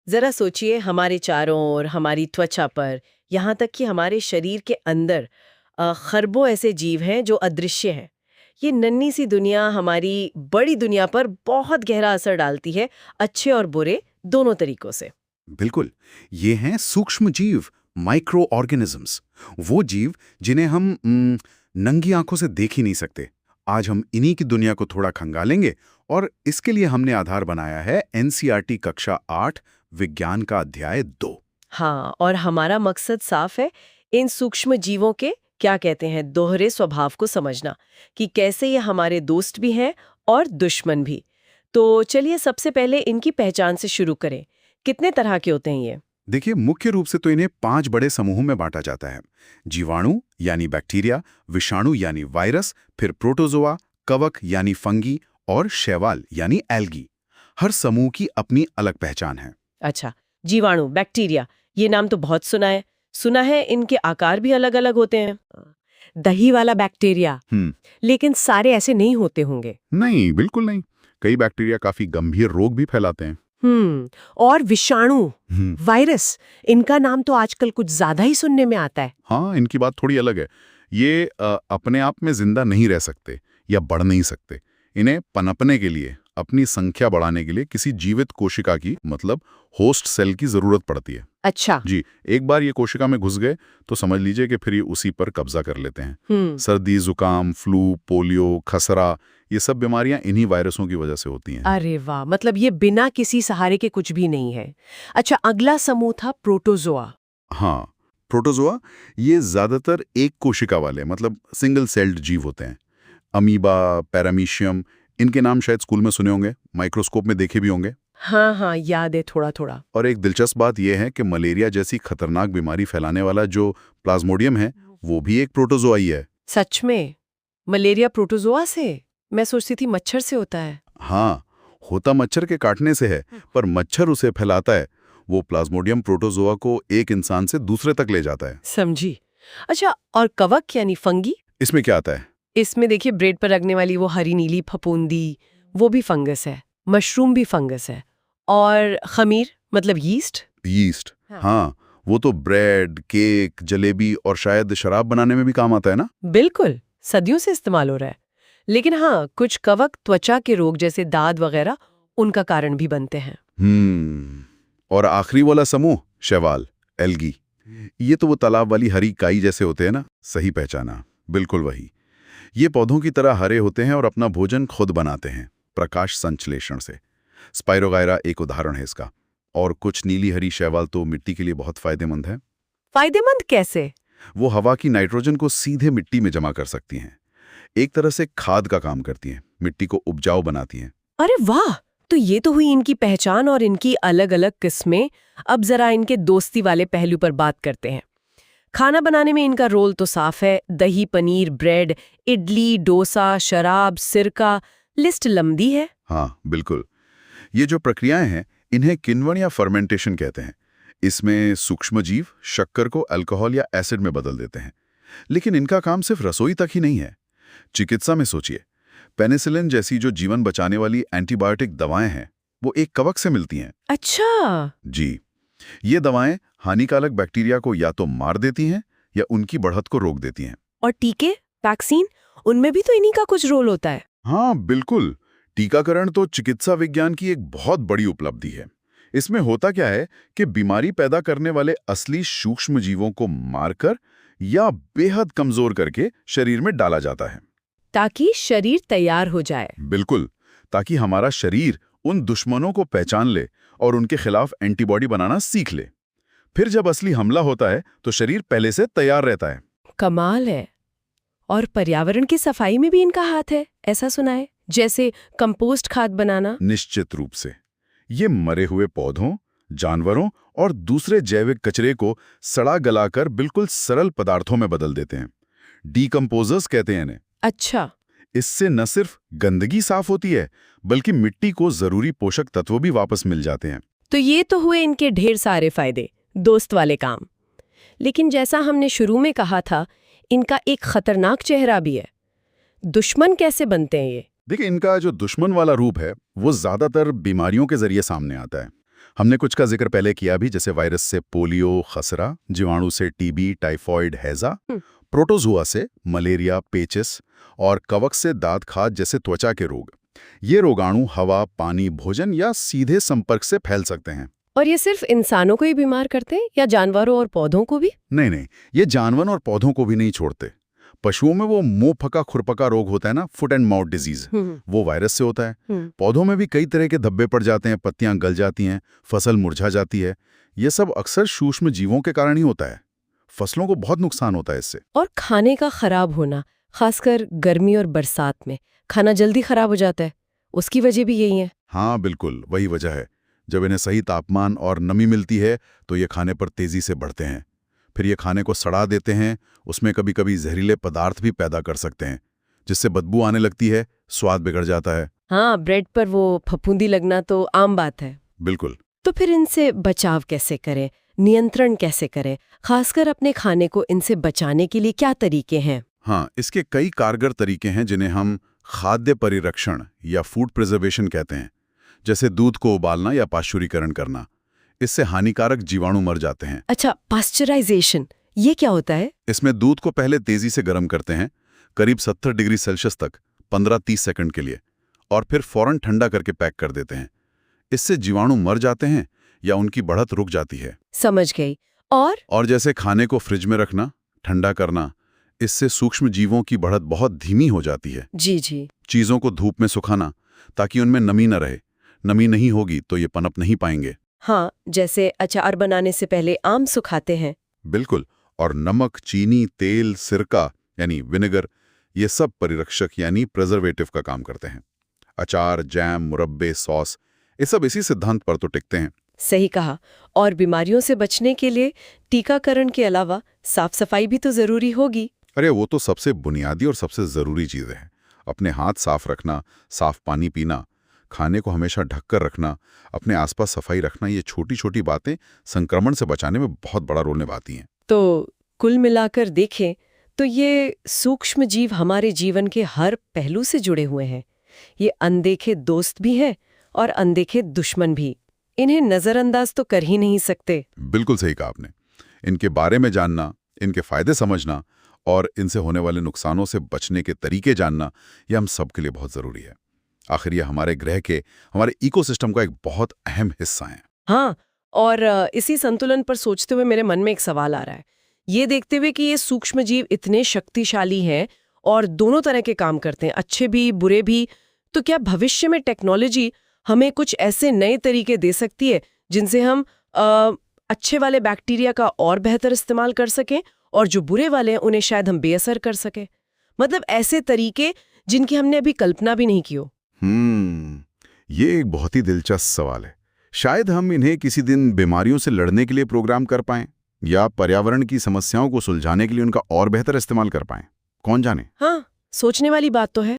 जरा सोचिए, हमारे चारों ओर, हमारी त्वचा पर, यहाँ तक कि हमारे शरीर के अंदर खरबों ऐसे जीव हैं जो अदृश्य हैं। ये नन्ही सी दुनिया हमारी बड़ी दुनिया पर बहुत गहरा असर डालती है, अच्छे और बुरे दोनों तरीकों से। बिल्कुल। ये हैं सूक्ष्म जीव, माइक्रो ऑर्गेनिजम्स। वो जीव जिन्हें हम नंगी आंखों से देख ही नहीं सकते। आज हम इन्हीं की दुनिया को थोड़ा खंगालेंगे और इसके लिए हमने आधार बनाया है एनसीईआरटी कक्षा 8 विज्ञान का अध्याय 2। हाँ, और हमारा मकसद साफ है, इन सूक्ष्म जीवों के क्या कहते हैं दोहरे स्वभाव को समझना, कि कैसे ये हमारे दोस्त भी हैं और दुश्मन भी। तो चलिए सबसे पहले इनकी पहचान से शुरू करें। कितने तरह के होते हैं ये? देखिए, मुख्य रूप से तो इन्हें 5 बड़े समूहों में बांटा जाता है। जीवाणु यानी बैक्टीरिया, विषाणु यानी वायरस, फिर प्रोटोजोआ, कवक यानी फंगी और शैवाल यानी एल्गी। हर समूह की अपनी अलग पहचान है। अच्छा, जीवाणु, बैक्टीरिया, ये नाम तो बहुत सुना है। सुना है इनके आकार भी अलग अलग होते हैं। दही वाला बैक्टीरिया, लेकिन सारे ऐसे नहीं होते होंगे। नहीं, बिल्कुल नहीं। कई बैक्टीरिया काफी गंभीर रोग भी फैलाते हैं। और विषाणु, वायरस, इनका नाम तो आजकल कुछ ज्यादा ही सुनने में आता है। हाँ, इनकी बात थोड़ी अलग है। ये अपने आप में जिंदा नहीं रह सकते या बढ़ नहीं सकते। इन्हें पनपने के लिए, अपनी संख्या बढ़ाने के लिए किसी जीवित कोशिका की, मतलब होस्ट सेल की जरूरत पड़ती है। अच्छा जी, एक बार ये कोशिका में घुस गए तो समझ लीजिए कि फिर ये उसी पर कब्जा कर लेते हैं। सर्दी, जुकाम, फ्लू, पोलियो, खसरा, ये सब बीमारियां इन्हीं वायरसों की वजह से होती हैं। अरे वाह, मतलब ये बिना किसी सहारे के कुछ भी नहीं है। अच्छा, अगला समूह था प्रोटोजोआ। हाँ, प्रोटोजोआ ये ज्यादातर एक कोशिका वाले, मतलब सिंगल सेल्ड जीव होते हैं। अमीबा, पैरामीशियम, इनके नाम शायद स्कूल में सुने होंगे, माइक्रोस्कोप में देखे भी होंगे। हाँ हाँ, याद है थोड़ा थोड़ा। और एक दिलचस्प बात यह है कि मलेरिया जैसी खतरनाक बीमारी फैलाने वाला जो प्लाज्मोडियम है, वो भी एक प्रोटोजोआ ही है। सच में? मलेरिया प्रोटोजोआ से? मैं सोचती थी मच्छर से होता है। हाँ, होता मच्छर के काटने से है, पर मच्छर उसे फैलाता है। वो प्लाज्मोडियम प्रोटोजोआ को एक इंसान से दूसरे तक ले जाता है। समझी। अच्छा, और कवक यानी फंगी? इसमें क्या आता है? इसमें देखिए, ब्रेड पर लगने वाली वो हरी नीली फफूंदी, वो भी फंगस है। मशरूम भी फंगस है। और खमीर, मतलब यीस्ट। यीस्ट, हाँ, वो तो ब्रेड, केक, जलेबी और शायद शराब बनाने में भी काम आता है ना? बिल्कुल, सदियों से इस्तेमाल हो रहा है। लेकिन हाँ, कुछ कवक त्वचा के रोग जैसे दाद वगैरह उनका कारण भी बनते हैं। और आखिरी वाला समूह शैवाल, एल्गी। ये तो वो तालाब वाली हरी काई जैसे होते हैं ना? सही पहचाना, बिल्कुल वही। ये पौधों की तरह हरे होते हैं और अपना भोजन खुद बनाते हैं, प्रकाश संश्लेषण से। स्पाइरोगायरा एक उदाहरण है इसका। और कुछ नीली हरी शैवाल तो मिट्टी के लिए बहुत फायदेमंद है। फायदेमंद कैसे? वो हवा की नाइट्रोजन को सीधे मिट्टी में जमा कर सकती हैं। एक तरह से खाद का काम करती हैं, मिट्टी को उपजाऊ बनाती हैं। अरे वाह! तो ये तो हुई इनकी पहचान और इनकी अलग अलग किस्में। अब जरा इनके दोस्ती वाले पहलू पर बात करते हैं। खाना बनाने में इनका रोल तो साफ है। दही, पनीर, ब्रेड, इडली, डोसा, शराब, सिरका, लिस्ट लंबी है। हाँ, बिल्कुल। ये जो प्रक्रियाएं हैं, इन्हें किण्वन या फर्मेंटेशन कहते हैं। इसमें सूक्ष्मजीव शक्कर को अल्कोहल या एसिड में बदल देते हैं। लेकिन इनका काम सिर्फ रसोई तक ही नहीं है। चिकित्सा में सोचिए, पेनिसिलिन जैसी जो जीवन बचाने वाली एंटीबायोटिक दवाएं हैं, वो एक कवक से मिलती हैं। अच्छा। जी, ये दवाएं हानिकारक बैक्टीरिया को या तो मार देती हैं या उनकी बढ़त को रोक देती हैं। और टीके, वैक्सीन, उनमें भी तो इन्हीं का कुछ रोल होता है। हाँ, बिल्कुल। टीकाकरण तो चिकित्सा विज्ञान की एक बहुत बड़ी उपलब्धि है। इसमें होता क्या है कि बीमारी पैदा करने वाले असली सूक्ष्म जीवों को मारकर या बेहद कमजोर करके शरीर में डाला जाता है, ताकि शरीर तैयार हो जाए। बिल्कुल, ताकि हमारा शरीर उन दुश्मनों को पहचान ले और उनके खिलाफ एंटीबॉडी बनाना सीख ले। फिर जब असली हमला होता है तो शरीर पहले से तैयार रहता है। कमाल है। और पर्यावरण की सफाई में भी इनका हाथ है, ऐसा सुना है, जैसे कंपोस्ट खाद बनाना। निश्चित रूप से। ये मरे हुए पौधों, जानवरों और दूसरे जैविक कचरे को सड़ा गलाकर बिल्कुल सरल पदार्थों में बदल देते हैं। डीकंपोजर्स कहते हैं इन्हें। अच्छा। इससे न सिर्फ गंदगी साफ होती है, बल्कि मिट्टी को जरूरी पोषक तत्व भी वापस मिल जाते हैं। तो ये तो हुए इनके ढेर सारे फायदे, दोस्त वाले काम। लेकिन जैसा हमने शुरू में कहा था, इनका एक खतरनाक चेहरा भी है। दुश्मन कैसे बनते हैं ये? देखिए, इनका जो दुश्मन वाला रूप है, वो ज्यादातर बीमारियों के जरिए सामने आता है। हमने कुछ का जिक्र पहले किया भी, जैसे वायरस से पोलियो, खसरा, जीवाणु से टीबी, टाइफॉइड, हैजा, प्रोटोजुआ से मलेरिया, पेचिस और कवक से दांत खाज जैसे त्वचा के रोग। ये रोगाणु हवा, पानी, भोजन या सीधे संपर्क से फैल सकते हैं। और ये सिर्फ इंसानों को ही बीमार करते हैं या जानवरों और पौधों को भी? नहीं, ये जानवर और पौधों को भी नहीं छोड़ते। पशुओं में वो मुंह फका खुरपका रोग होता है ना, फुट एंड माउथ डिजीज, वो वायरस से होता है। पौधों में भी कई तरह के धब्बे पड़ जाते हैं, पत्तियां गल जाती हैं, फसल मुरझा जाती है। ये सब अक्सर सूक्ष्म जीवों के कारण ही होता है। फसलों को बहुत नुकसान होता है इससे। और खाने का खराब होना, खासकर गर्मी और बरसात में खाना जल्दी खराब हो जाता है, उसकी वजह भी यही है? हाँ बिल्कुल, वही वजह है। जब इन्हें सही तापमान और नमी मिलती है तो ये खाने पर तेजी से बढ़ते हैं। फिर ये खाने को सड़ा देते हैं, उसमें कभी कभी जहरीले पदार्थ भी पैदा कर सकते हैं, जिससे बदबू आने लगती है, स्वाद बिगड़ जाता है। हाँ, ब्रेड पर वो फफूंदी लगना तो आम बात है। बिल्कुल। तो फिर इनसे बचाव कैसे करें, नियंत्रण कैसे करें? खासकर अपने खाने को इनसे बचाने के लिए क्या तरीके हैं? हाँ, इसके कई कारगर तरीके हैं जिन्हें हम खाद्य परिरक्षण या फूड प्रिजर्वेशन कहते हैं। जैसे दूध को उबालना या पाश्चुरीकरण करना, इससे हानिकारक जीवाणु मर जाते हैं। अच्छा, पाश्चराइजेशन, ये क्या होता है? इसमें दूध को पहले तेजी से गर्म करते हैं, करीब 70 डिग्री सेल्सियस तक 15-30 सेकंड के लिए, और फिर फौरन ठंडा करके पैक कर देते हैं। इससे जीवाणु मर जाते हैं या उनकी बढ़त रुक जाती है। समझ गई। और जैसे खाने को फ्रिज में रखना, ठंडा करना, इससे सूक्ष्म जीवों की बढ़त बहुत धीमी हो जाती है। जी। चीजों को धूप में सुखाना ताकि उनमें नमी न रहे। नमी नहीं होगी तो ये पनप नहीं पाएंगे। हाँ, जैसे अचार बनाने से पहले आम सुखाते हैं। बिल्कुल। और नमक, चीनी, तेल, सिरका यानी विनेगर, ये सब परिरक्षक यानी प्रिजर्वेटिव का काम करते हैं। अचार, जैम, मुरब्बे, सॉस, ये सब इसी सिद्धांत पर तो टिकते हैं। सही कहा। और बीमारियों से बचने के लिए टीकाकरण के अलावा साफ सफाई भी तो जरूरी होगी। अरे वो तो सबसे बुनियादी और सबसे जरूरी चीजें हैं। अपने हाथ साफ रखना, साफ पानी पीना, खाने को हमेशा ढककर रखना, अपने आसपास सफाई रखना, ये छोटी छोटी बातें संक्रमण से बचाने में बहुत बड़ा रोल निभाती हैं। तो कुल मिलाकर देखें तो ये सूक्ष्म जीव हमारे जीवन के हर पहलू से जुड़े हुए हैं। ये अनदेखे दोस्त भी हैं और अनदेखे दुश्मन भी। इन्हें नजरअंदाज तो कर ही नहीं सकते। बिल्कुल सही कहा आपने। इनके बारे में जानना, इनके फायदे समझना और इनसे होने वाले नुकसानों से बचने के तरीके जानना, ये हम सबके लिए बहुत जरूरी है। आखिर ये हमारे ग्रह के, हमारे इकोसिस्टम का एक बहुत अहम हिस्सा है। हाँ, और इसी संतुलन पर सोचते हुए मेरे मन में एक सवाल आ रहा है। ये देखते हुए कि ये सूक्ष्म जीव इतने शक्तिशाली हैं और दोनों तरह के काम करते हैं, अच्छे भी बुरे भी, तो क्या भविष्य में टेक्नोलॉजी हमें कुछ ऐसे नए तरीके दे सकती है जिनसे हम अच्छे वाले बैक्टीरिया का और बेहतर इस्तेमाल कर सकें और जो बुरे वाले हैं उन्हें शायद हम बेअसर कर सकें? मतलब ऐसे तरीके जिनकी हमने अभी कल्पना भी नहीं की हो। ये एक बहुत ही दिलचस्प सवाल है। शायद हम इन्हें किसी दिन बीमारियों से लड़ने के लिए प्रोग्राम कर पाएं या पर्यावरण की समस्याओं को सुलझाने के लिए उनका और बेहतर इस्तेमाल कर पाएं। कौन जाने। हाँ, सोचने वाली बात तो है।